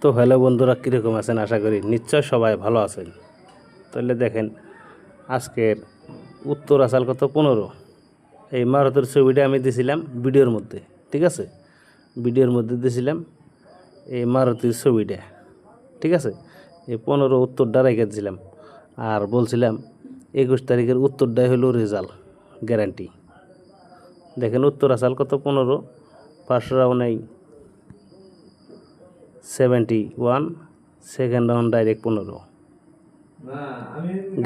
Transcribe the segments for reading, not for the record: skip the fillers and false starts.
তো হ্যালো বন্ধুরা, কীরকম আছেন? আশা করি নিশ্চয় সবাই ভালো আছেন। তাহলে দেখেন, আজকের উত্তর আসাল কত 15। এই মারুতির ছবিটা আমি দিয়েছিলাম ভিডিওর মধ্যে, ঠিক আছে? ভিডিওর মধ্যে দিয়েছিলাম এই মারুতির ছবিটা, ঠিক আছে? এই 15 উত্তরটা রেখে দিয়েছিলাম আর বলছিলাম 21 তারিখের উত্তরটাই হলো রেজাল্ট গ্যারান্টি। দেখেন উত্তর আসাল কত 15, first round 71, second round direct 15।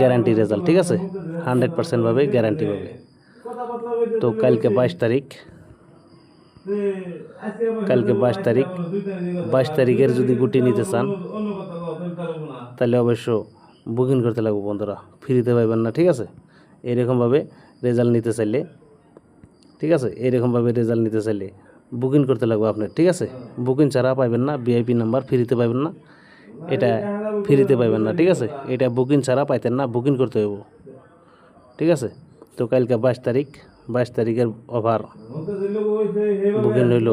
Guarantee result, ঠিক আছে? 100% ভাবে গ্যারান্টি পাবে। তো কালকে 22 তারিখ, কালকে 22 তারিখের যদি গুটি নিতে চান তাহলে অবশ্য বুকিং করতে লাগবে বন্ধুরা, ফ্রিতে পাইবেন না, ঠিক আছে? এরকমভাবে রেজাল্ট নিতে চাইলে, ঠিক আছে, এরকমভাবে রেজাল্ট নিতে চাইলে বুকিং করতে লাগবে আপনার, ঠিক আছে? বুকিং ছাড়া পাইবেন না, ভিআইপি নাম্বার ফ্রিতে পাইবেন না, এটা ফ্রিতে পাইবেন না, ঠিক আছে? এটা বুকিং ছাড়া পাইতেন না, বুকিং করতে হইব, ঠিক আছে? তো কালকে 22 তারিখের অফার বুকিং হইল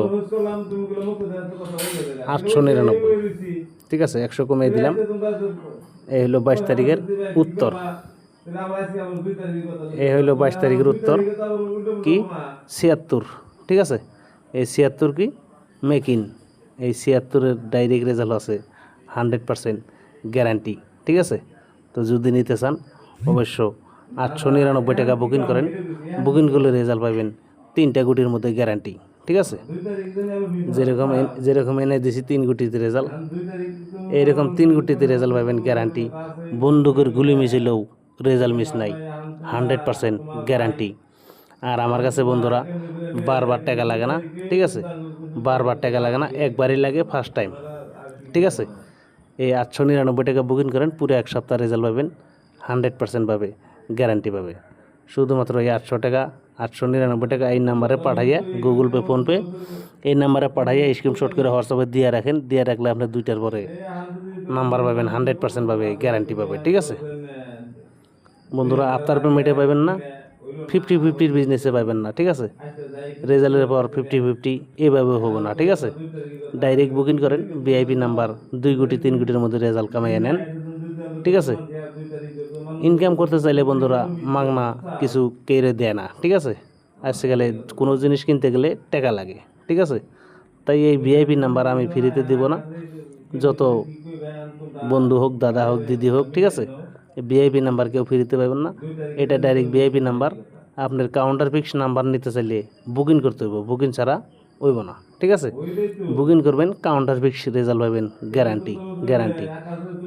899, ঠিক আছে? 100 কমিয়ে দিলাম। এই হলো 22 তারিখের উত্তর। এই হইল 22 তারিখের উত্তর কি 76, ঠিক আছে? এই 76 কি মেকিং, এই 76-এর ডাইরেক্ট রেজাল্ট আছে 100% গ্যারান্টি, ঠিক আছে? তো যদি নিতে চান অবশ্য 899 টাকা বুকিং করেন, বুকিং করলে রেজাল্ট পাবেন 3টা গুটির মধ্যে গ্যারান্টি, ঠিক আছে? যেরকম এনে দিছি 3 গুটিতে রেজাল্ট, এইরকম 3 গুটিতে রেজাল্ট পাবেন গ্যারান্টি। বন্দুকের গুলি মিছিলেও রেজাল্ট মিস নাই, 100% গ্যারান্টি। আর আমার কাছে বন্ধুরা বারবার টাকা লাগে না, ঠিক আছে? বারবার টাকা লাগে না, একবারই লাগে ফার্স্ট টাইম, ঠিক আছে? এই 899 টাকা বুকিং করেন, পুরো 1 সপ্তাহ রেজাল্ট পাবেন, 100% পাবে গ্যারান্টি পাবে। শুধুমাত্র এই 899 টাকা এই নাম্বারে পাঠাইয়া, গুগল পে, ফোনপে এই নাম্বারে পাঠাইয়া স্ক্রিনশট করে হোয়াটসঅ্যাপে দিয়ে রাখেন। দিয়ে রাখলে আপনি 2টার পরে নাম্বার পাবেন, 100% পাবে গ্যারান্টি পাবে, ঠিক আছে বন্ধুরা? আপনার পেমেন্টে পাবেন না, 50-50 বিজনেসে পাবেন না, ঠিক আছে? রেজাল্টের পর 50-50 এভাবে হবে না, ঠিক আছে? ডাইরেক্ট বুকিং করেন, ভিআইপি নাম্বার 2 কোটি 3 কোটির মধ্যে রেজাল্ট কামাইয়া নেন, ঠিক আছে? ইনকাম করতে চাইলে বন্ধুরা মাগনা কিছু কেড়ে দেয় না, ঠিক আছে? আজকালে কোনো জিনিস কিনতে গেলে টাকা লাগে, ঠিক আছে? তাই এই ভিআইপি নাম্বার আমি ফ্রিতে দেব না। যত বন্ধু হোক, দাদা হোক, দিদি হোক, ঠিক আছে? ভিআইপি নাম্বার কেউ ফ্রিতে পাবেন না। এটা ডাইরেক্ট ভিআইপি নাম্বার। আপনার কাউন্টার ফিক্স নাম্বার নিতে চাইলে বুকিং করতে হইব, বুকিং ছাড়া হইব না, ঠিক আছে? বুকিং করবেন, কাউন্টার ফিক্স রেজাল্ট পাবেন গ্যারান্টি, গ্যারান্টি।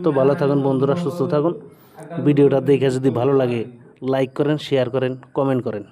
তো ভালো থাকুন বন্ধুরা, সুস্থ থাকুন। ভিডিওটা দেখে যদি ভালো লাগে লাইক করেন, শেয়ার করেন, কমেন্ট করেন।